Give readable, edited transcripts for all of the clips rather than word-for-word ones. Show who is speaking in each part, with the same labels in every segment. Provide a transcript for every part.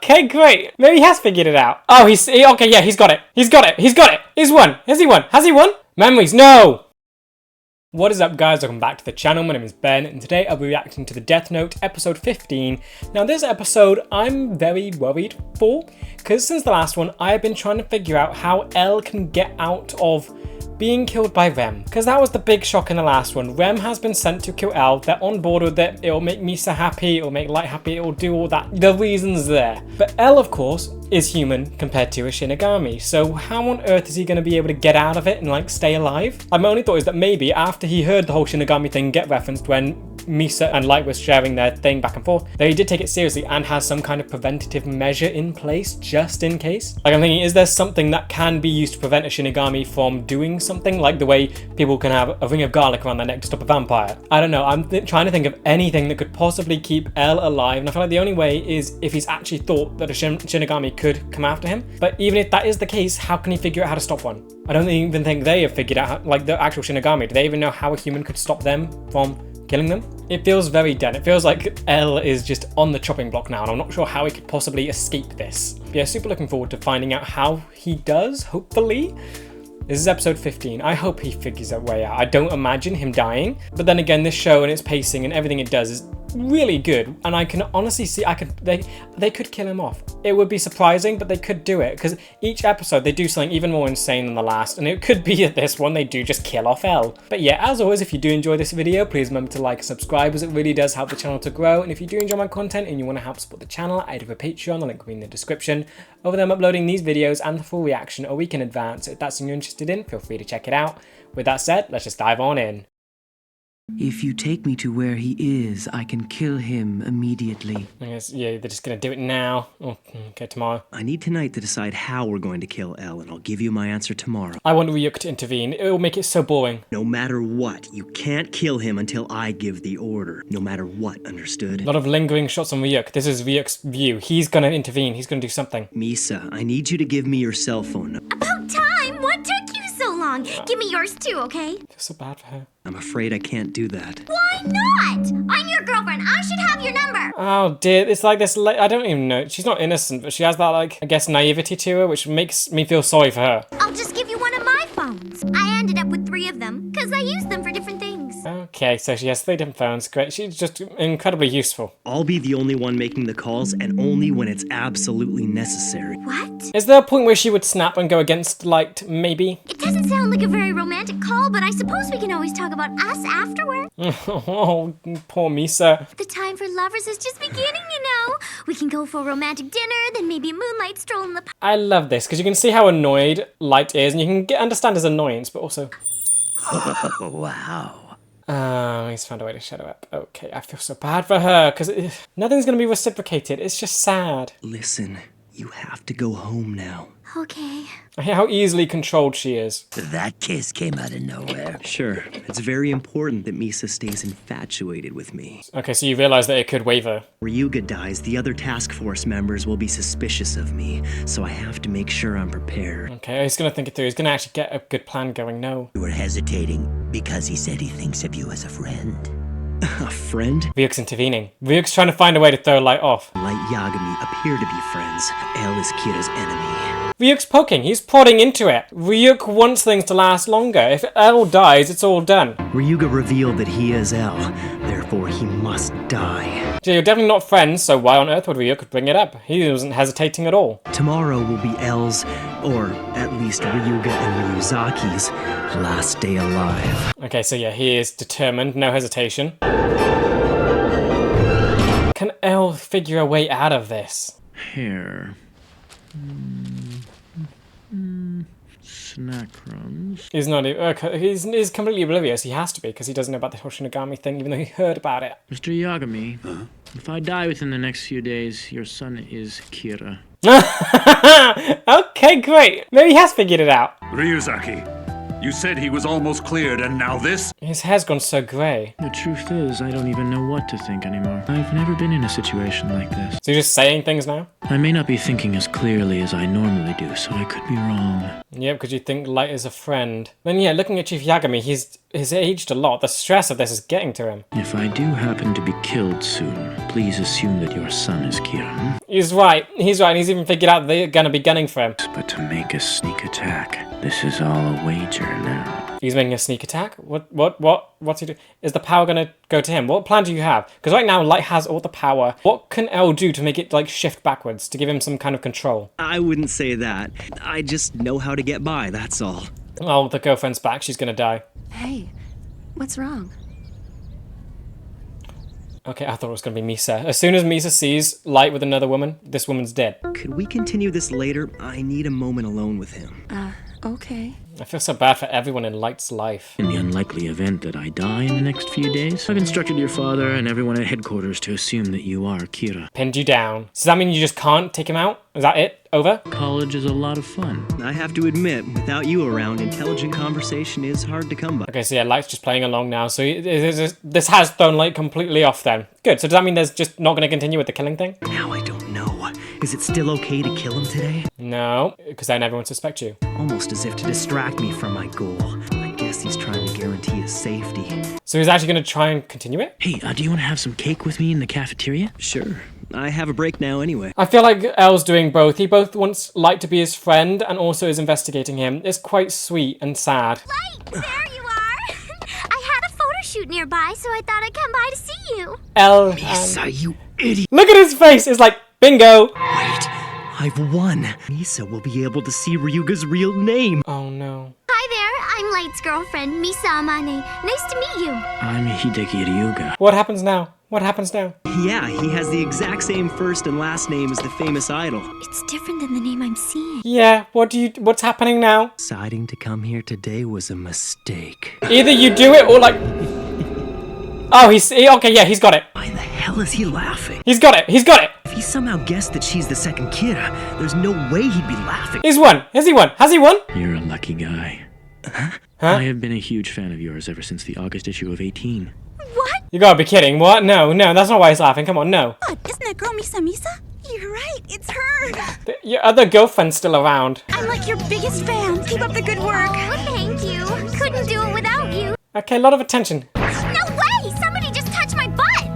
Speaker 1: Okay, great. Maybe he has figured it out. Oh, okay, yeah, he's got it. He's got it. He's won. Has he won? Has he won? Memories, no! What is up, guys? Welcome back to the channel. My name is Ben, and today I'll be reacting to the Death Note episode 15. Now, this episode I'm very worried for, because since the last one, I have been trying to figure out how L can get out of being killed by Rem, because that was the big shock in the last one. Rem has been sent to kill L. They're on board with it. It'll make Misa happy. It'll make Light happy. It'll do all that. The reasons there. But L, of course, is human compared to a Shinigami. So how on earth is he going to be able to get out of it and like stay alive? My only thought is that maybe after he heard the whole Shinigami thing get referenced when Misa and Light was sharing their thing back and forth, that he did take it seriously and has some kind of preventative measure in place just in case. Like, I'm thinking, is there something that can be used to prevent a Shinigami from doing something, like the way people can have a ring of garlic around their neck to stop a vampire? I don't know. I'm trying to think of anything that could possibly keep L alive, and I feel like the only way is if he's actually thought that a Shinigami could come after him. But even if that is the case, how can he figure out how to stop one? I don't even think they have figured out how, like the actual Shinigami, do they even know how a human could stop them from killing them? It feels very dead. It feels like L is just on the chopping block now, and I'm not sure how he could possibly escape this. But yeah, super looking forward to finding out how he does, hopefully. This is episode 15. I hope he figures a way out. I don't imagine him dying. But then again, this show and its pacing and everything it does is really good. And I can honestly see they could kill him off. It would be surprising, but they could do it. Because each episode, they do something even more insane than the last. And it could be at this one, they do just kill off L. But yeah, as always, if you do enjoy this video, please remember to like and subscribe, as it really does help the channel to grow. And if you do enjoy my content and you want to help support the channel, I do have a Patreon, the link will be in the description. Over there, I'm uploading these videos and the full reaction a week in advance. If that's something you're interested in, feel free to check it out. With that said, let's just dive on in.
Speaker 2: If you take me to where he is, I can kill him immediately.
Speaker 1: I guess, yeah, they're just gonna do it now. Oh, okay, tomorrow.
Speaker 2: I need tonight to decide how we're going to kill L, and I'll give you my answer tomorrow.
Speaker 1: I want Ryuk to intervene. It will make it so boring.
Speaker 2: No matter what, you can't kill him until I give the order. No matter what, understood?
Speaker 1: A lot of lingering shots on Ryuk. This is Ryuk's view. He's gonna intervene. He's gonna do something.
Speaker 2: Misa, I need you to give me your cell phone.
Speaker 3: About time! What took you so long? Give me yours too, okay?
Speaker 1: I feel so bad for her.
Speaker 2: I'm afraid I can't do that.
Speaker 3: Why not? I'm your girlfriend. I should have your number.
Speaker 1: Oh dear, it's like this, I don't even know. She's not innocent, but she has that, like, I guess, naivety to her, which makes me feel sorry for her.
Speaker 3: I'll just give you one of my phones. I ended up with 3 of them, because I used them for different things.
Speaker 1: Okay, so she has 3 different phones. Great, she's just incredibly useful.
Speaker 2: I'll be the only one making the calls, and only when it's absolutely necessary.
Speaker 3: What?
Speaker 1: Is there a point where she would snap and go against Light, maybe?
Speaker 3: It doesn't sound like a very romantic call, but I suppose we can always talk about us afterward.
Speaker 1: Oh, poor Misa.
Speaker 3: The time for lovers is just beginning, you know. We can go for a romantic dinner, then maybe a moonlight stroll in the park.
Speaker 1: I love this, because you can see how annoyed Light is, and you can understand his annoyance, but also...
Speaker 2: Oh, wow.
Speaker 1: He's found a way to shut her up. Okay, I feel so bad for her, because nothing's going to be reciprocated. It's just sad.
Speaker 2: Listen, you have to go home now.
Speaker 3: Okay.
Speaker 1: I hear how easily controlled she is.
Speaker 4: That kiss came out of nowhere.
Speaker 2: Sure, it's very important that Misa stays infatuated with me.
Speaker 1: Okay, so you realize that it could waver.
Speaker 2: Ryuga dies, the other task force members will be suspicious of me, so I have to make sure I'm prepared.
Speaker 1: Okay, he's going to think it through. He's going to actually get a good plan going. No.
Speaker 4: You were hesitating because he said he thinks of you as a friend.
Speaker 2: A friend?
Speaker 1: Ryuk's intervening. Ryuk's trying to find a way to throw Light off.
Speaker 2: Light Yagami appear to be friends. L is Kira's enemy.
Speaker 1: Ryuk's poking. He's prodding into it. Ryuk wants things to last longer. If L dies, it's all done.
Speaker 2: Ryuga revealed that he is L, therefore he must die.
Speaker 1: So you're definitely not friends, so why on earth would Ryuk bring it up? He wasn't hesitating at all.
Speaker 2: Tomorrow will be L's, or at least Ryuga and Ryuzaki's, last day alive.
Speaker 1: Okay, so yeah, he is determined, no hesitation. Can L figure a way out of this?
Speaker 5: Hair. Snack crumbs.
Speaker 1: He's not even, okay, he's completely oblivious. He has to be, because he doesn't know about the whole Shinigami thing, even though he heard about it.
Speaker 5: Mr. Yagami, if I die within the next few days, your son is Kira.
Speaker 1: Okay, great. Maybe he has figured it out.
Speaker 6: Ryuzaki, you said he was almost cleared, and now this?
Speaker 1: His hair's gone so grey.
Speaker 5: The truth is, I don't even know what to think anymore. I've never been in a situation like this.
Speaker 1: So you're just saying things now?
Speaker 5: I may not be thinking as clearly as I normally do, so I could be wrong.
Speaker 1: Yeah, because you think Light is a friend. Then yeah, looking at Chief Yagami, he's aged a lot. The stress of this is getting to him.
Speaker 5: If I do happen to be killed soon, please assume that your son is Kira.
Speaker 1: He's right. He's right. He's even figured out they're gonna be gunning for him.
Speaker 5: But to make a sneak attack, this is all a wager now.
Speaker 1: He's making a sneak attack? What's he doing? Is the power gonna go to him? What plan do you have? Because right now, Light has all the power. What can L do to make it, like, shift backwards? To give him some kind of control?
Speaker 2: I wouldn't say that. I just know how to get by, that's all.
Speaker 1: Oh, the girlfriend's back. She's gonna die.
Speaker 7: Hey, what's wrong?
Speaker 1: Okay, I thought it was gonna be Misa. As soon as Misa sees Light with another woman, this woman's dead.
Speaker 2: Could we continue this later? I need a moment alone with him.
Speaker 7: Okay.
Speaker 1: I feel so bad for everyone in Light's life.
Speaker 5: In the unlikely event that I die in the next few days, I've instructed your father and everyone at headquarters to assume that you are Kira.
Speaker 1: Pinned you down. Does that mean you just can't take him out? Is that it? Over?
Speaker 5: College is a lot of fun.
Speaker 2: I have to admit, without you around, intelligent conversation is hard to come by.
Speaker 1: Okay, so yeah, Light's just playing along now. So this has thrown Light completely off then. Good, so does that mean there's just not going to continue with the killing thing?
Speaker 2: Now I don't know. Is it still okay to kill him today?
Speaker 1: No, because then everyone suspects you.
Speaker 2: Almost as if to distract me from my goal. I guess he's trying to guarantee his safety.
Speaker 1: So he's actually going to try and continue it?
Speaker 5: Hey, do you want to have some cake with me in the cafeteria?
Speaker 2: Sure. I have a break now anyway.
Speaker 1: I feel like L's doing both. He both wants Light to be his friend and also is investigating him. It's quite sweet and sad.
Speaker 3: Light, there you are. I had a photo shoot nearby, so I thought I'd come by to see you.
Speaker 1: L.
Speaker 2: Misa, you idiot!
Speaker 1: Look at his face. It's like, bingo.
Speaker 2: Wait, I've won. Misa will be able to see Ryuga's real name.
Speaker 1: Oh no.
Speaker 3: Hi there, I'm Light's girlfriend, Misa Amane. Nice to meet you.
Speaker 5: I'm Hideki Ryuga.
Speaker 1: What happens now? What happens now?
Speaker 2: Yeah, he has the exact same first and last name as the famous idol.
Speaker 3: It's different than the name I'm seeing.
Speaker 1: Yeah, what's happening now?
Speaker 2: Deciding to come here today was a mistake.
Speaker 1: Either you do it or like... Oh, okay, yeah, he's got it.
Speaker 2: Why the hell is he laughing?
Speaker 1: He's got it, he's got it.
Speaker 2: If he somehow guessed that she's the second Kira, there's no way he'd be laughing.
Speaker 1: He's won. Has he won? Has he won?
Speaker 5: You're a lucky guy.
Speaker 1: Huh?
Speaker 5: I have been a huge fan of yours ever since the August issue of 18.
Speaker 3: What?
Speaker 1: You gotta be kidding. What? No, that's not why he's laughing. Come on, no.
Speaker 7: What? Isn't that girl Misa? You're right, it's her!
Speaker 1: Your other girlfriend's still around.
Speaker 7: I'm like your biggest fan. Keep up the good work.
Speaker 3: Oh, thank you. Couldn't do it without you.
Speaker 1: Okay, a lot of attention.
Speaker 3: No way! Somebody just touched my butt!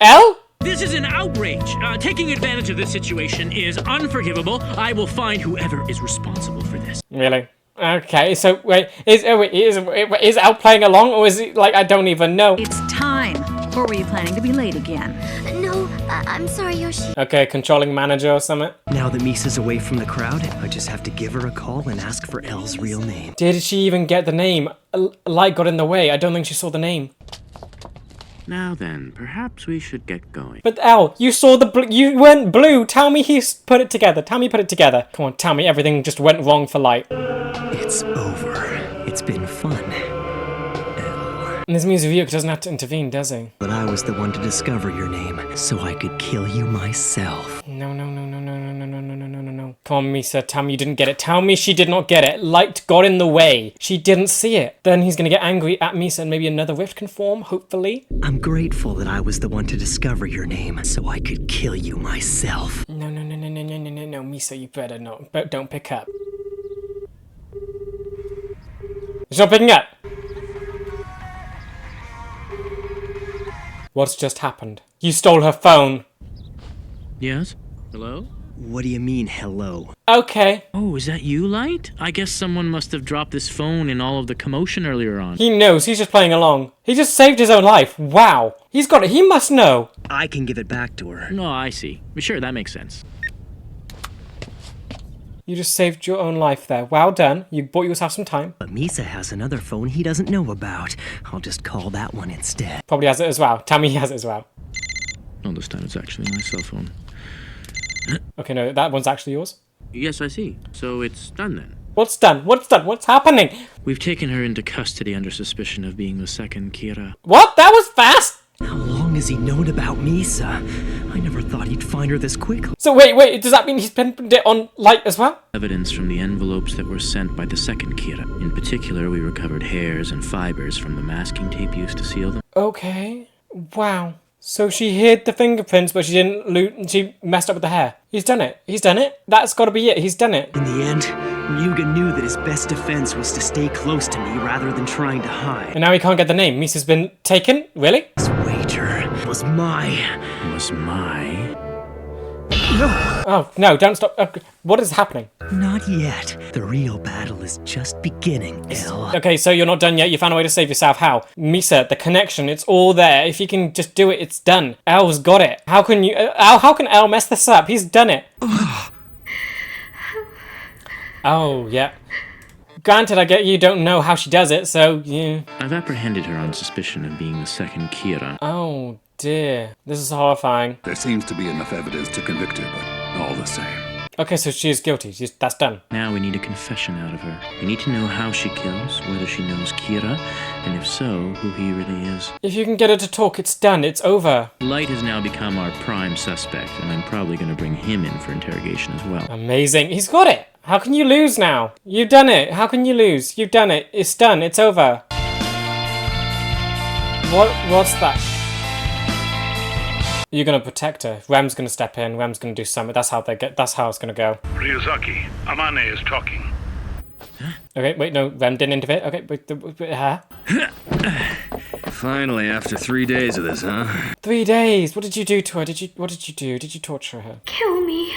Speaker 1: L?
Speaker 8: This is an outrage. Taking advantage of this situation is unforgivable. I will find whoever is responsible for this.
Speaker 1: Really? Okay, so wait, is L playing along, or is he like, I don't even know?
Speaker 9: It's time. Or were you planning to be late again?
Speaker 3: No, I'm sorry, Yoshi.
Speaker 1: Okay, controlling manager or something.
Speaker 2: Now that Misa's away from the crowd, I just have to give her a call and ask for L's real name.
Speaker 1: Did she even get the name? Light got in the way. I don't think she saw the name.
Speaker 5: Now then, perhaps we should get going.
Speaker 1: But L, you saw the you went blue. Tell me he put it together. Tell me he put it together. Come on, tell me everything just went wrong for Light.
Speaker 2: It's over. It's been fun.
Speaker 1: And this means Ryuga doesn't have to intervene, does he?
Speaker 2: But I was the one to discover your name, so I could kill you myself.
Speaker 1: No. Come on, Misa, tell me you didn't get it. Tell me she did not get it. Light got in the way. She didn't see it. Then he's gonna get angry at Misa and maybe another rift can form, hopefully.
Speaker 2: I'm grateful that I was the one to discover your name, so I could kill you myself.
Speaker 1: No, Misa, you better not. But don't pick up. She's not picking up. What's just happened? You stole her phone.
Speaker 5: Yes? Hello?
Speaker 2: What do you mean, hello?
Speaker 1: Okay.
Speaker 5: Oh, is that you, Light? I guess someone must have dropped this phone in all of the commotion earlier on.
Speaker 1: He knows. He's just playing along. He just saved his own life. Wow. He's got it. He must know.
Speaker 2: I can give it back to her.
Speaker 5: No, I see. Sure, that makes sense.
Speaker 1: You just saved your own life there. Well done. You bought yourself some time.
Speaker 2: But Misa has another phone he doesn't know about. I'll just call that one instead.
Speaker 1: Probably has it as well. Tell me he has it as well.
Speaker 5: No, this time it's actually my cell phone.
Speaker 1: Okay, no, that one's actually yours.
Speaker 5: Yes, I see. So it's done then.
Speaker 1: What's done? What's done? What's happening?
Speaker 5: We've taken her into custody under suspicion of being the second Kira.
Speaker 1: What? That was fast?
Speaker 2: How long has he known about Misa? I never thought he'd find her this quickly.
Speaker 1: So wait, does that mean he's pinned it on Light as well?
Speaker 5: Evidence from the envelopes that were sent by the second Kira. In particular, we recovered hairs and fibers from the masking tape used to seal them.
Speaker 1: Okay. Wow. So she hid the fingerprints, but she didn't loot. She messed up with the hair. He's done it. He's done it. That's got to be it. He's done it.
Speaker 2: In the end, Ryuga knew that his best defense was to stay close to me rather than trying to hide.
Speaker 1: And now he can't get the name. Misa's been taken? Really?
Speaker 2: This wager was my...
Speaker 1: Oh, no, don't stop. What is happening?
Speaker 2: Not yet. The real battle is just beginning, L.
Speaker 1: Okay, so you're not done yet. You found a way to save yourself. How? Misa, the connection, it's all there. If you can just do it, it's done. El's got it. How can you... how can El mess this up? He's done it. Oh, yeah. Granted, I get you don't know how she does it, so, yeah.
Speaker 5: I've apprehended her on suspicion of being the second Kira.
Speaker 1: Oh, dear. This is horrifying.
Speaker 6: There seems to be enough evidence to convict her, but all the same.
Speaker 1: Okay, so she is guilty. That's done.
Speaker 5: Now we need a confession out of her. We need to know how she kills, whether she knows Kira, and if so, who he really is.
Speaker 1: If you can get her to talk, it's done. It's over.
Speaker 5: Light has now become our prime suspect, and I'm probably going to bring him in for interrogation as well.
Speaker 1: Amazing. He's got it. How can you lose now? You've done it. How can you lose? You've done it. It's done. It's over. What's that? You're gonna protect her. Rem's gonna step in. Rem's gonna do something. That's how it's gonna go.
Speaker 6: Ryuzaki, Amane is talking.
Speaker 1: Okay, wait, no, Rem didn't interfere. Okay, wait, her.
Speaker 10: Finally, after 3 days of this, huh?
Speaker 1: 3 days. What did you do to her? What did you do? Did you torture her?
Speaker 3: Kill me.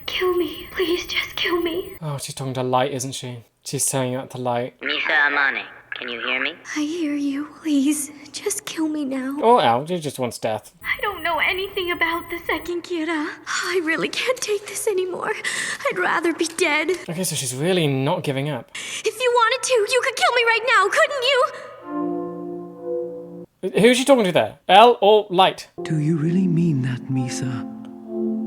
Speaker 3: Kill me. Please just kill me.
Speaker 1: Oh, she's talking to Light, isn't she? She's saying that to Light.
Speaker 11: Misa Amane, can you hear me?
Speaker 3: I hear you. Please, just kill me now.
Speaker 1: Oh, Al, she just wants death.
Speaker 3: I don't know anything about the second Kira. I really can't take this anymore. I'd rather be dead.
Speaker 1: Okay, so she's really not giving up.
Speaker 3: If you wanted to, you could kill me right now, couldn't you?
Speaker 1: Who's she talking to there? El or Light?
Speaker 2: Do you really mean that, Misa?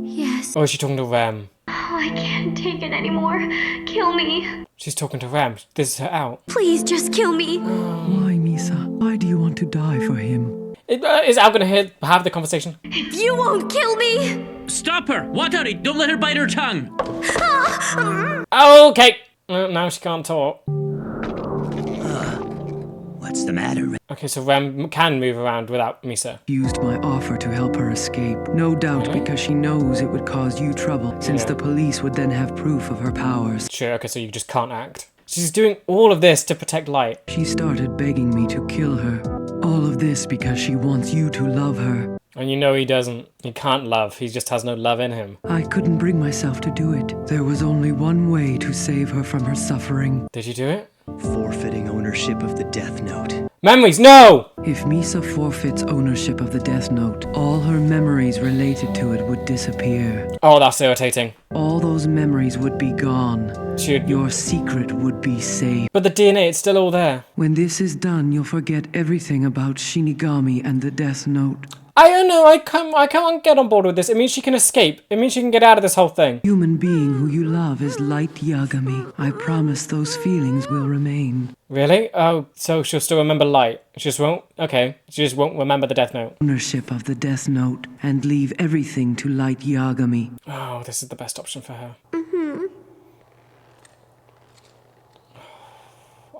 Speaker 3: Yes.
Speaker 1: Or is she talking to Rem?
Speaker 3: Oh, I can't take it anymore. Kill me.
Speaker 1: She's talking to Rem. This is her out.
Speaker 3: Please just kill me.
Speaker 2: Why, Misa? Why do you want to die for him?
Speaker 1: Is Al gonna have the conversation?
Speaker 3: If you won't kill me.
Speaker 8: Stop her! Watari, don't let her bite her tongue!
Speaker 1: Okay. Now she can't talk.
Speaker 4: What's the matter?
Speaker 1: Okay, so Rem can move around without Misa.
Speaker 2: Used my offer to help her escape. No doubt because she knows it would cause you trouble, since the police would then have proof of her powers.
Speaker 1: Sure, okay, so you just can't act. She's doing all of this to protect Light.
Speaker 2: She started begging me to kill her. All of this because she wants you to love her.
Speaker 1: And you know he doesn't. He can't love. He just has no love in him.
Speaker 2: I couldn't bring myself to do it. There was only one way to save her from her suffering.
Speaker 1: Did you do it?
Speaker 2: Forfeiting ownership of the Death Note.
Speaker 1: Memories, no!
Speaker 2: If Misa forfeits ownership of the Death Note, all her memories related to it would disappear.
Speaker 1: Oh, that's irritating.
Speaker 2: All those memories would be gone. Your secret would be safe.
Speaker 1: But the DNA, it's still all there.
Speaker 2: When this is done, you'll forget everything about Shinigami and the Death Note.
Speaker 1: I don't know, I can't get on board with this. It means she can escape. It means she can get out of this whole thing.
Speaker 2: Human being who you love is Light Yagami. I promise those feelings will remain.
Speaker 1: Really? Oh, so she'll still remember Light. She just won't? Okay. She just won't remember the Death Note.
Speaker 2: Ownership of the Death Note and leave everything to Light Yagami.
Speaker 1: Oh, this is the best option for her.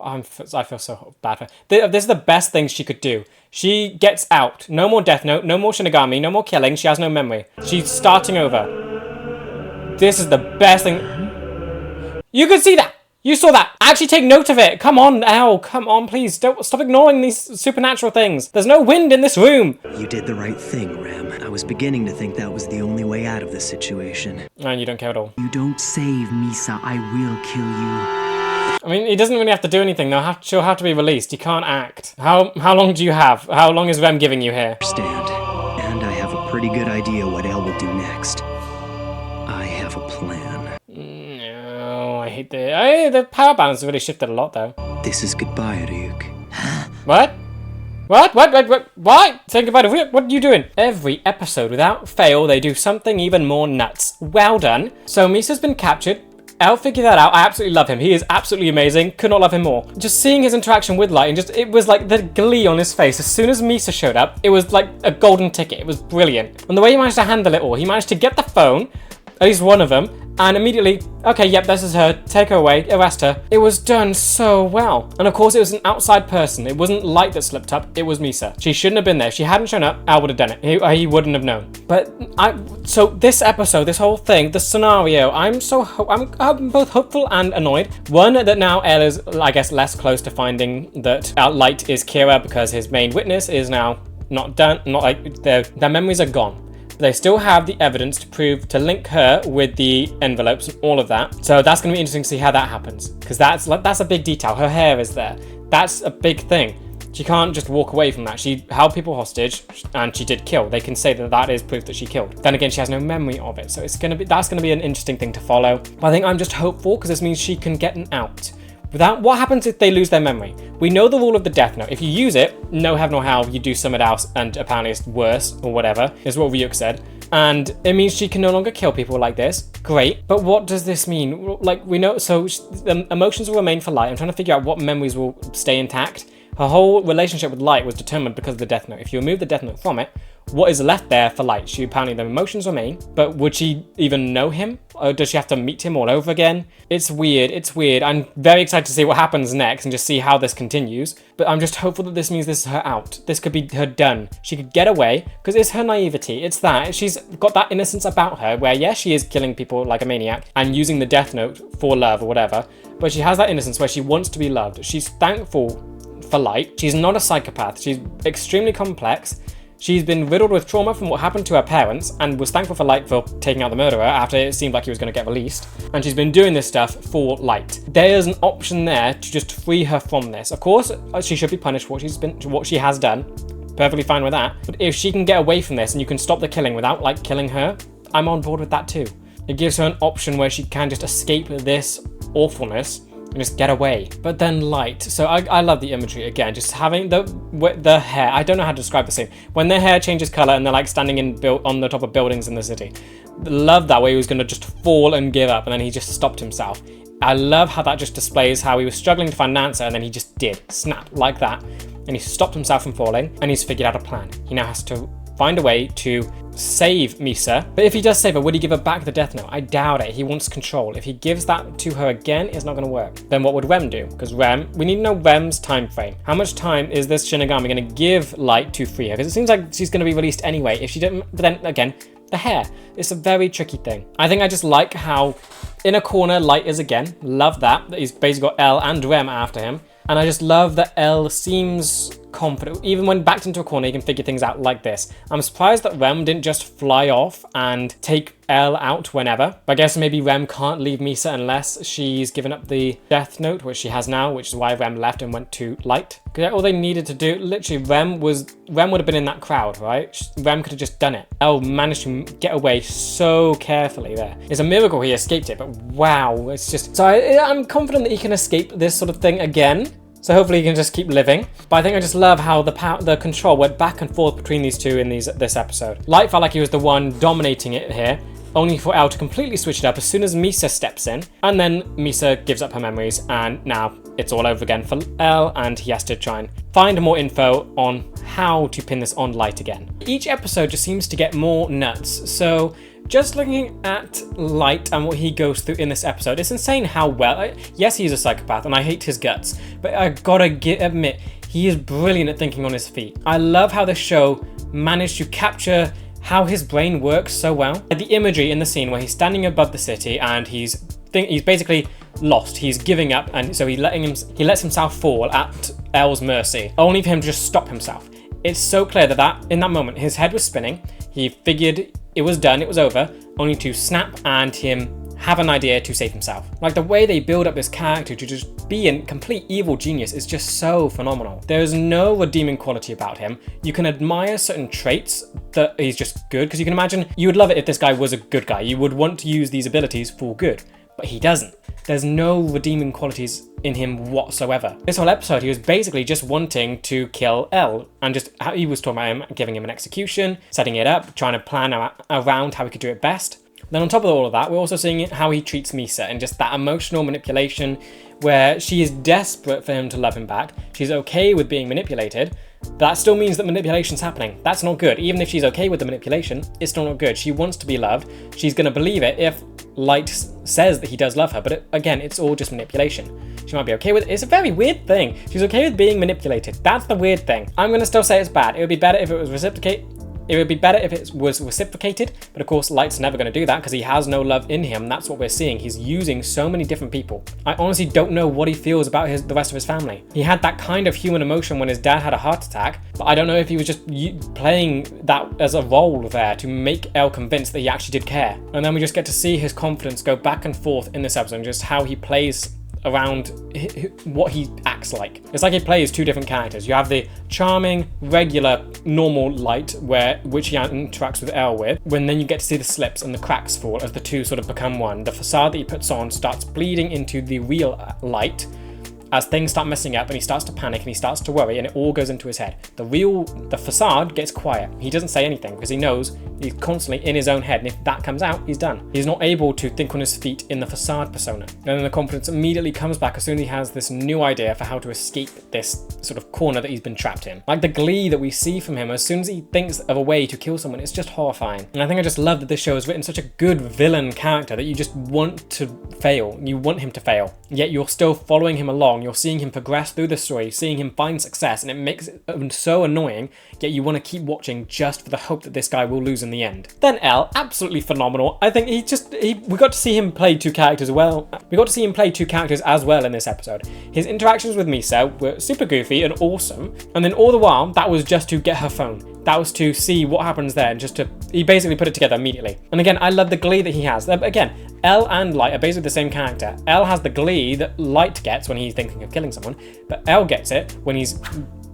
Speaker 1: I feel so bad for her. This is the best thing she could do. She gets out. No more Death Note, no more Shinigami, no more killing. She has no memory. She's starting over. This is the best thing. You could see that. You saw that. Actually take note of it. Come on, Al. Come on, please. Don't stop ignoring these supernatural things. There's no wind in this room.
Speaker 2: You did the right thing, Ram. I was beginning to think that was the only way out of this situation.
Speaker 1: And you don't care at all.
Speaker 2: You don't save Misa, I will kill you.
Speaker 1: I mean, he doesn't really have to do anything. She'll have to be released. He can't act. How long do you have? How long is Rem giving you here?
Speaker 2: Understand. And I have a pretty good idea what El will do next. I have a plan.
Speaker 1: No, I hate the power balance has really shifted a lot, though.
Speaker 2: This is goodbye, Ryuk.
Speaker 1: What? Why? Say goodbye to Ryuk? What are you doing? Every episode, without fail, they do something even more nuts. Well done. So Misa's been captured. El figured that out. I absolutely love him. He is absolutely amazing. Could not love him more. Just seeing his interaction with Light and it was like the glee on his face. As soon as Misa showed up, it was like a golden ticket. It was brilliant. And the way he managed to handle it all, he managed to get the phone, at least one of them, and immediately, okay, yep, this is her, take her away, arrest her. It was done so well. And of course, it was an outside person. It wasn't Light that slipped up, it was Misa. She shouldn't have been there. If she hadn't shown up, Al would have done it. He wouldn't have known. But so this episode, this whole thing, the scenario, I'm both hopeful and annoyed. One, that now El is, I guess, less close to finding that Light is Kira because his main witness is now not done, not like their memories are gone. They still have the evidence to prove, to link her with the envelopes and all of that. So that's going to be interesting to see how that happens. Because that's a big detail. Her hair is there. That's a big thing. She can't just walk away from that. She held people hostage and she did kill. They can say that that is proof that she killed. Then again, she has no memory of it. So that's going to be an interesting thing to follow. But I think I'm just hopeful because this means she can get an out. What happens if they lose their memory? We know the rule of the Death Note. If you use it, no heaven or hell, you do something else and apparently it's worse or whatever, is what Ryuk said. And it means she can no longer kill people like this. Great. But what does this mean? Like, we know, so the emotions will remain for Light. I'm trying to figure out what memories will stay intact. Her whole relationship with Light was determined because of the Death Note. If you remove the Death Note from it, what is left there for Light? She apparently, the emotions remain, but would she even know him? Or does she have to meet him all over again? It's weird. I'm very excited to see what happens next and just see how this continues. But I'm just hopeful that this means this is her out. This could be her done. She could get away, because it's her naivety. It's that. She's got that innocence about her where, yes, she is killing people like a maniac and using the Death Note for love or whatever. But she has that innocence where she wants to be loved. She's thankful for Light. She's not a psychopath. She's extremely complex. She's been riddled with trauma from what happened to her parents and was thankful for Light for taking out the murderer after it seemed like he was going to get released. And she's been doing this stuff for Light. There's an option there to just free her from this. Of course, she should be punished for what she has done. Perfectly fine with that. But if she can get away from this and you can stop the killing without Light killing her, I'm on board with that too. It gives her an option where she can just escape this awfulness and just get away. But then Light. So I love the imagery again. Just having the hair. I don't know how to describe the scene. When their hair changes color and they're like standing on the top of buildings in the city. Love that way he was going to just fall and give up and then he just stopped himself. I love how that just displays how he was struggling to find an answer and then he just did. Snap like that. And he stopped himself from falling and he's figured out a plan. He now has to find a way to save Misa. But if he does save her, would he give her back the Death Note? I doubt it. He wants control. If he gives that to her again, it's not going to work. Then what would Rem do? Because we need to know Rem's time frame. How much time is this Shinigami going to give Light to free her? Because it seems like she's going to be released anyway. If she didn't, but then again, the hair. It's a very tricky thing. I think I just like how in a corner Light is again. Love that. He's basically got L and Rem after him. And I just love that L seems confident. Even when backed into a corner, he can figure things out like this. I'm surprised that Rem didn't just fly off and take L out whenever. But I guess maybe Rem can't leave Misa unless she's given up the Death Note, which she has now, which is why Rem left and went to Light. Because all they needed to do, literally, Rem would have been in that crowd, right? Rem could have just done it. L managed to get away so carefully there. It's a miracle he escaped it, but wow, it's just... So I'm confident that he can escape this sort of thing again. So hopefully he can just keep living. But I think I just love how the control went back and forth between these two in this episode. Light felt like he was the one dominating it here, only for El to completely switch it up as soon as Misa steps in. And then Misa gives up her memories and now it's all over again for El and he has to try and find more info on how to pin this on Light again. Each episode just seems to get more nuts. So just looking at Light and what he goes through in this episode, it's insane how well... Yes, he's a psychopath and I hate his guts, but I gotta admit, he is brilliant at thinking on his feet. I love how the show managed to capture how his brain works so well. The imagery in the scene where he's standing above the city and he's basically lost. He's giving up and so he lets himself fall at El's mercy, only for him to just stop himself. It's so clear that in that moment, his head was spinning. He figured it was done, it was over, only to snap and him have an idea to save himself. Like the way they build up this character to just be a complete evil genius is just so phenomenal. There is no redeeming quality about him. You can admire certain traits that he's just good, because you can imagine, you would love it if this guy was a good guy. You would want to use these abilities for good, but he doesn't. There's no redeeming qualities in him whatsoever. This whole episode, he was basically just wanting to kill El, and just how he was talking about him, giving him an execution, setting it up, trying to plan around how he could do it best. Then on top of all of that, we're also seeing how he treats Misa and just that emotional manipulation where she is desperate for him to love him back. She's okay with being manipulated, That still means that manipulation's happening. That's not good. Even if she's okay with the manipulation, it's still not good. She wants to be loved. She's going to believe it if Light says that he does love her, but again, it's all just manipulation. She might be okay with it. It's a very weird thing. She's okay with being manipulated. That's the weird thing. I'm going to still say it's bad. It would be better if it was reciprocated. It would be better if it was reciprocated, but of course Light's never going to do that because he has no love in him. That's what we're seeing. He's using so many different people. I honestly don't know what he feels about the rest of his family. He had that kind of human emotion when his dad had a heart attack, but I don't know if he was just playing that as a role there to make Elle convinced that he actually did care. And then we just get to see his confidence go back and forth in this episode, and just how he plays around what he acts like. It's like he plays two different characters. You have the charming, regular, normal Light, which he interacts with Elle with, when then you get to see the slips and the cracks fall as the two sort of become one. The facade that he puts on starts bleeding into the real Light as things start messing up and he starts to panic and he starts to worry and it all goes into his head. The facade gets quiet. He doesn't say anything because he knows he's constantly in his own head, and if that comes out, he's done. He's not able to think on his feet in the facade persona. And then the confidence immediately comes back as soon as he has this new idea for how to escape this sort of corner that he's been trapped in. Like the glee that we see from him as soon as he thinks of a way to kill someone, it's just horrifying. And I think I just love that this show has written such a good villain character that you just want to fail. You want him to fail, yet you're still following him along. You're seeing him progress through the story, seeing him find success, and it makes it so annoying, yet you want to keep watching just for the hope that this guy will lose in the end. Then Elle, absolutely phenomenal. I think we got to see him play two characters well. We got to see him play two characters as well in this episode. His interactions with Misa were super goofy and awesome, and then all the while, that was just to get her phone. That was to see what happens there, and he basically put it together immediately. And again, I love the glee that he has. Again, Elle and Light are basically the same character. Elle has the glee that Light gets when he's thinking of killing someone, but Elle gets it when he's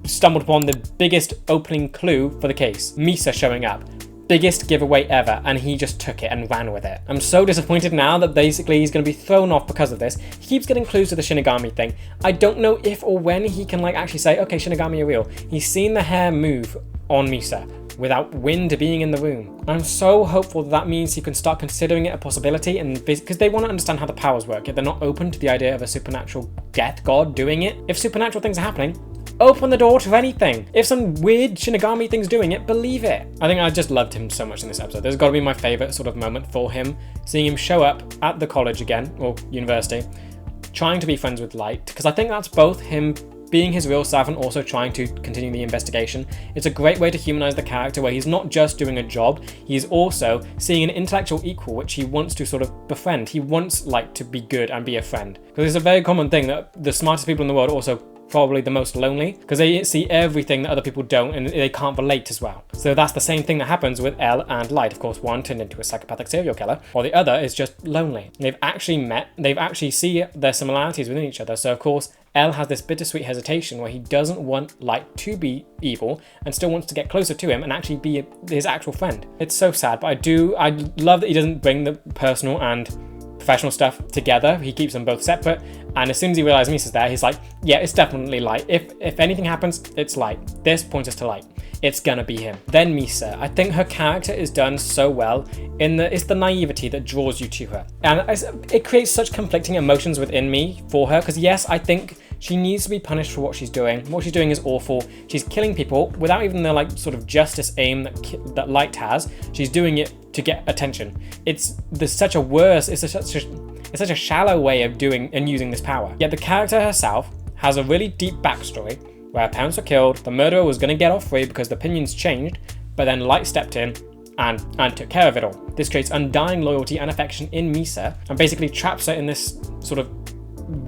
Speaker 1: stumbled upon the biggest opening clue for the case. Misa showing up. Biggest giveaway ever, and he just took it and ran with it. I'm so disappointed now that basically he's going to be thrown off because of this. He keeps getting clues to the Shinigami thing. I don't know if or when he can actually say, okay, Shinigami are real. He's seen the hair move on Misa without wind being in the room. I'm so hopeful that means he can start considering it a possibility, and because they want to understand how the powers work, yet they're not open to the idea of a supernatural death god doing it. If supernatural things are happening, open the door to anything. If some weird Shinigami thing's doing it, believe it. I think I just loved him so much in this episode. There's got to be my favorite sort of moment for him, seeing him show up at the college again, or university, trying to be friends with Light, because I think that's both him being his real self and also trying to continue the investigation. It's a great way to humanize the character where he's not just doing a job, he's also seeing an intellectual equal which he wants to sort of befriend. He wants Light to be good and be a friend. Because it's a very common thing that the smartest people in the world are also probably the most lonely, because they see everything that other people don't and they can't relate as well. So that's the same thing that happens with Elle and Light. Of course, one turned into a psychopathic serial killer, or the other is just lonely. They've actually met, they've actually see their similarities within each other. So of course, Elle has this bittersweet hesitation where he doesn't want Light to be evil and still wants to get closer to him and actually be his actual friend. It's so sad, but I love that he doesn't bring the personal and professional stuff together. He keeps them both separate, and as soon as he realizes Misa's there, he's like, yeah, it's definitely Light. If anything happens, it's Light. This points us to Light. It's gonna be him. Then Misa. I think her character is done so well it's the naivety that draws you to her. And it creates such conflicting emotions within me for her, because yes, I think she needs to be punished for what she's doing. What she's doing is awful. She's killing people without even the sort of justice aim that Light has. She's doing it to get attention. It's such a shallow way of doing and using this power. Yet the character herself has a really deep backstory where her parents were killed, the murderer was going to get off free because the opinions changed, but then Light stepped in and took care of it all. This creates undying loyalty and affection in Misa and basically traps her in this sort of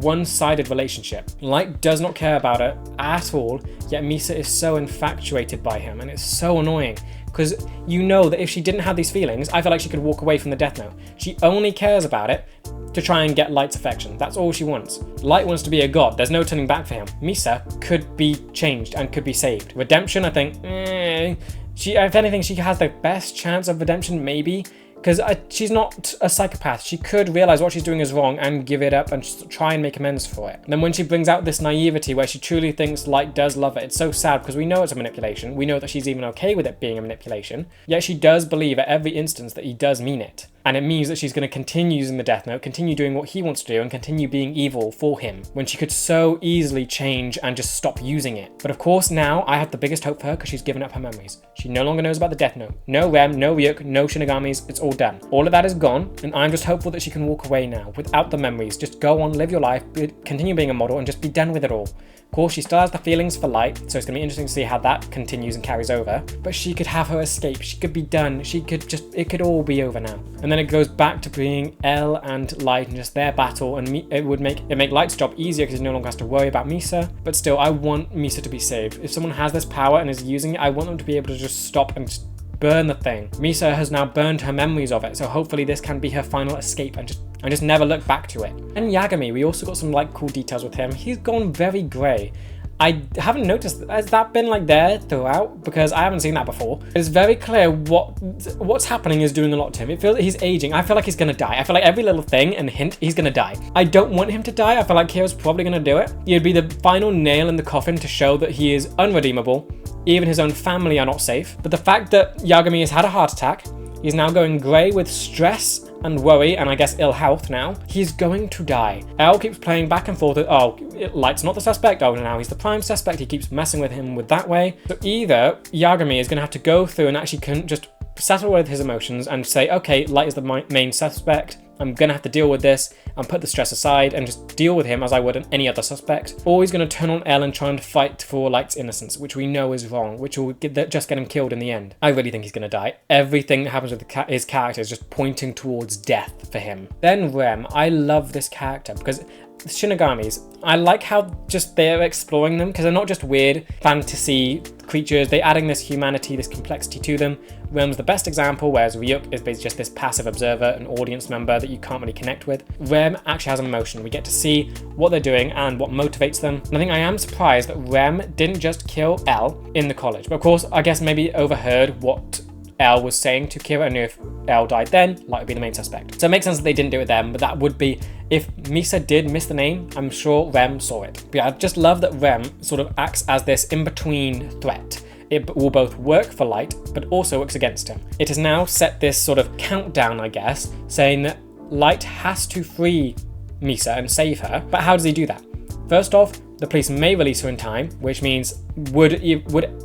Speaker 1: one-sided relationship. Light does not care about her at all, yet Misa is so infatuated by him, and it's so annoying because you know that if she didn't have these feelings, I feel like she could walk away from the Death Note. She only cares about it to try and get Light's affection. That's all she wants. Light wants to be a god. There's no turning back for him. Misa could be changed and could be saved. Redemption, I think, if anything, she has the best chance of redemption, maybe, because she's not a psychopath. She could realize what she's doing is wrong and give it up and try and make amends for it. And then when she brings out this naivety where she truly thinks Light does love her, it's so sad because we know it's a manipulation. We know that she's even okay with it being a manipulation, yet she does believe at every instance that he does mean it. And it means that she's going to continue using the Death Note, continue doing what he wants to do, and continue being evil for him, when she could so easily change and just stop using it. But of course now, I have the biggest hope for her because she's given up her memories. She no longer knows about the Death Note. No Rem, no Ryuk, no Shinigamis, it's all done. All of that is gone, and I'm just hopeful that she can walk away now, without the memories. Just go on, live your life, continue being a model, and just be done with it all. Of course, she still has the feelings for Light, so it's going to be interesting to see how that continues and carries over. But she could have her escape. She could be done. It could all be over now. And then it goes back to being Elle and Light and just their battle, and it would make Light's job easier because he no longer has to worry about Misa. But still, I want Misa to be saved. If someone has this power and is using it, I want them to be able to just stop and just burn the thing. Misa has now burned her memories of it, so hopefully this can be her final escape and just never look back to it. And Yagami, we also got some like cool details with him. He's gone very grey. I haven't noticed, has that been like there throughout? Because I haven't seen that before. It's very clear what's happening is doing a lot to him. It feels that he's aging. I feel like he's gonna die. I feel like every little thing and hint, he's gonna die. I don't want him to die. I feel like Kyo's probably gonna do it. He'd be the final nail in the coffin to show that he is unredeemable. Even his own family are not safe. But the fact that Yagami has had a heart attack, he's now going grey with stress and worry, and I guess ill health now. He's going to die. Elle keeps playing back and forth. Oh, Light's not the suspect. Oh, now he's the prime suspect. He keeps messing with him with that way. So either Yagami is going to have to go through and actually just settle with his emotions and say, okay, Light is the main suspect. I'm going to have to deal with this and put the stress aside and just deal with him as I would any other suspect. Or he's going to turn on Elle and try and fight for Light's innocence, which we know is wrong, which will just get him killed in the end. I really think he's going to die. Everything that happens with his character is just pointing towards death for him. Then Rem, I love this character because Shinigamis, I like how just they're exploring them because they're not just weird fantasy creatures, they're adding this humanity, this complexity to them. Rem's the best example, whereas Ryuk is basically just this passive observer, an audience member that you can't really connect with. Rem actually has emotion. We get to see what they're doing and what motivates them. And I think I am surprised that Rem didn't just kill Elle in the college. But of course, I guess maybe overheard what Elle was saying to Kira, and if Elle died then, Light would be the main suspect. So it makes sense that they didn't do it then, but that would be, if Misa did miss the name, I'm sure Rem saw it. But yeah, I just love that Rem sort of acts as this in-between threat. It will both work for Light, but also works against him. It has now set this sort of countdown, I guess, saying that Light has to free Misa and save her, but how does he do that? First off, the police may release her in time, which means would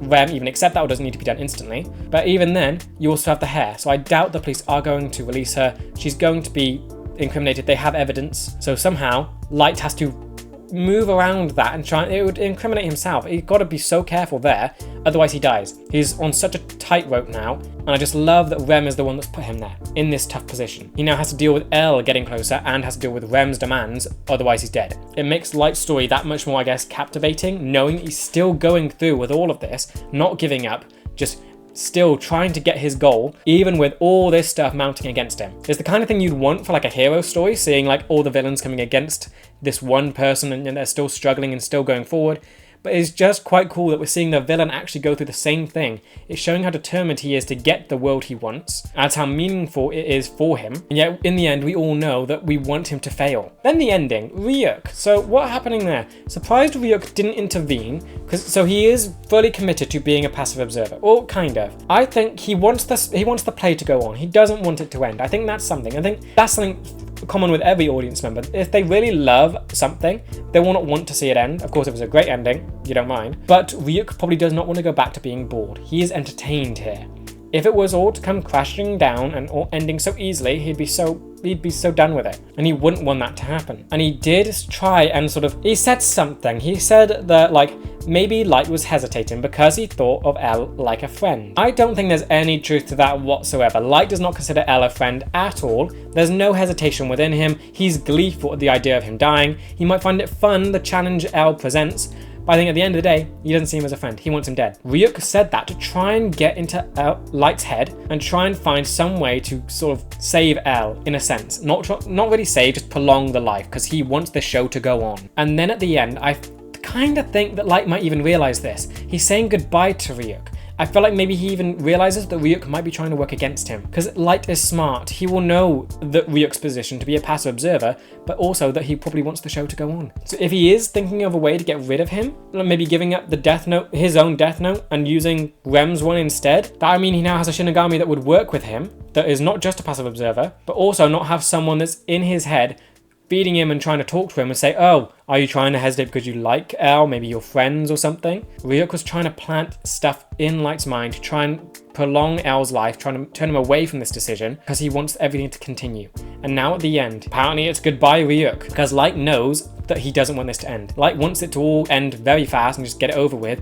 Speaker 1: Rem even accept that, or doesn't need to be done instantly? But even then, you also have the hair, so I doubt the police are going to release her. She's going to be incriminated. They have evidence, so somehow Light has to move around that and try. It would incriminate himself. He's got to be so careful there, otherwise he dies. He's on such a tightrope now, and I just love that Rem is the one that's put him there in this tough position. He now has to deal with Elle getting closer and has to deal with Rem's demands, otherwise he's dead. It makes Light's story that much more, I guess, captivating, knowing he's still going through with all of this, not giving up, just still trying to get his goal, even with all this stuff mounting against him. It's the kind of thing you'd want for like a hero story, seeing like all the villains coming against this one person and they're still struggling and still going forward. But it's just quite cool that we're seeing the villain actually go through the same thing. It's showing how determined he is to get the world he wants. That's how meaningful it is for him. And yet, in the end, we all know that we want him to fail. Then the ending, Ryuk. So what's happening there? Surprised Ryuk didn't intervene, so he is fully committed to being a passive observer. Well, kind of. I think he wants the play to go on. He doesn't want it to end. I think that's something. I think that's something common with every audience member. If they really love something, they will not want to see it end. Of course, if it's a great ending, you don't mind. But Ryuk probably does not want to go back to being bored. He is entertained here. If it was all to come crashing down and all ending so easily, he'd be so done with it. And he wouldn't want that to happen. And he did try and he said something. He said that maybe Light was hesitating because he thought of Elle like a friend. I don't think there's any truth to that whatsoever. Light does not consider Elle a friend at all. There's no hesitation within him. He's gleeful at the idea of him dying. He might find it fun, the challenge Elle presents, but I think at the end of the day, he doesn't see him as a friend. He wants him dead. Ryuk said that to try and get into Light's head and try and find some way to sort of save Elle, in a sense. Not really save, just prolong the life, because he wants the show to go on. And then at the end, I kind of think that Light might even realize this. He's saying goodbye to Ryuk. I feel like maybe he even realizes that Ryuk might be trying to work against him. Because Light is smart. He will know that Ryuk's position to be a passive observer, but also that he probably wants the show to go on. So if he is thinking of a way to get rid of him, maybe giving up the Death Note, his own Death Note, and using Rem's one instead, that would mean he now has a Shinigami that would work with him, that is not just a passive observer, but also not have someone that's in his head feeding him and trying to talk to him and say, oh, are you trying to hesitate because you like L, maybe you're friends or something? Ryuk was trying to plant stuff in Light's mind to try and prolong L's life, trying to turn him away from this decision because he wants everything to continue. And now at the end, apparently it's goodbye Ryuk, because Light knows that he doesn't want this to end. Light wants it to all end very fast and just get it over with.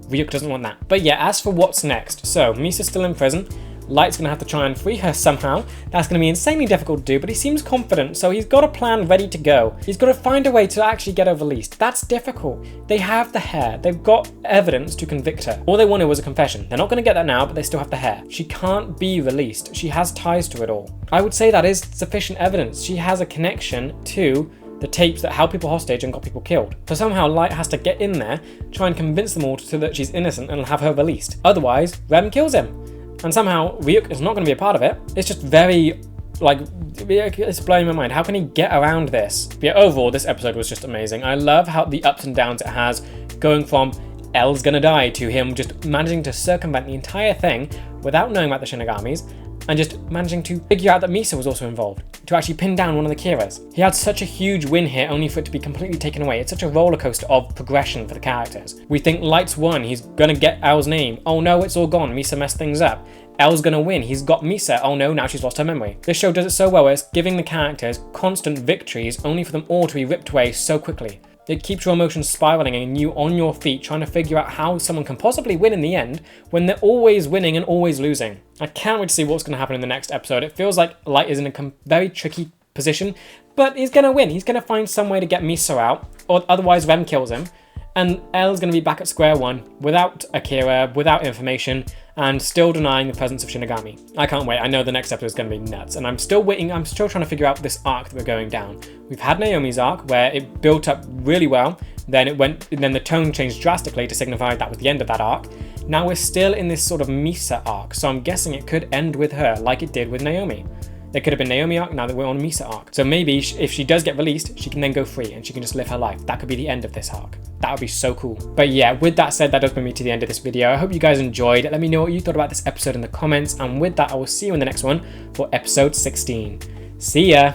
Speaker 1: Ryuk doesn't want that. But yeah, as for what's next, so Misa's still in prison. Light's going to have to try and free her somehow. That's going to be insanely difficult to do, but he seems confident, so he's got a plan ready to go. He's got to find a way to actually get her released. That's difficult. They have the hair. They've got evidence to convict her. All they wanted was a confession. They're not going to get that now, but they still have the hair. She can't be released. She has ties to it all. I would say that is sufficient evidence. She has a connection to the tapes that held people hostage and got people killed. So somehow Light has to get in there, try and convince them all so that she's innocent and have her released. Otherwise, Rem kills him. And somehow Ryuk is not going to be a part of it. It's just very, like, it's blowing my mind. How can he get around this? But yeah, overall, this episode was just amazing. I love how the ups and downs it has, going from L's gonna die to him just managing to circumvent the entire thing without knowing about the Shinigamis, and just managing to figure out that Misa was also involved, to actually pin down one of the Kiras. He had such a huge win here only for it to be completely taken away. It's such a roller coaster of progression for the characters. We think Light's won, he's gonna get L's name. Oh no, it's all gone, Misa messed things up. L's gonna win, he's got Misa. Oh no, now she's lost her memory. This show does it so well, it's giving the characters constant victories only for them all to be ripped away so quickly. It keeps your emotions spiraling and you on your feet trying to figure out how someone can possibly win in the end when they're always winning and always losing. I can't wait to see what's going to happen in the next episode. It feels like Light is in a very tricky position, but he's going to win. He's going to find some way to get Misa out, or otherwise Rem kills him. And L's going to be back at square one without Akira, without information, and still denying the presence of Shinigami. I can't wait. I know the next episode is going to be nuts, and I'm still waiting. I'm still trying to figure out this arc that we're going down. We've had Naomi's arc where it built up really well, then the tone changed drastically to signify that was the end of that arc. Now we're still in this sort of Misa arc, so I'm guessing it could end with her like it did with Naomi. There could have been Naomi arc, now that we're on Misa arc. So maybe if she does get released, she can then go free and she can just live her life. That could be the end of this arc. That would be so cool. But yeah, with that said, that does bring me to the end of this video. I hope you guys enjoyed. Let me know what you thought about this episode in the comments. And with that, I will see you in the next one for episode 16. See ya!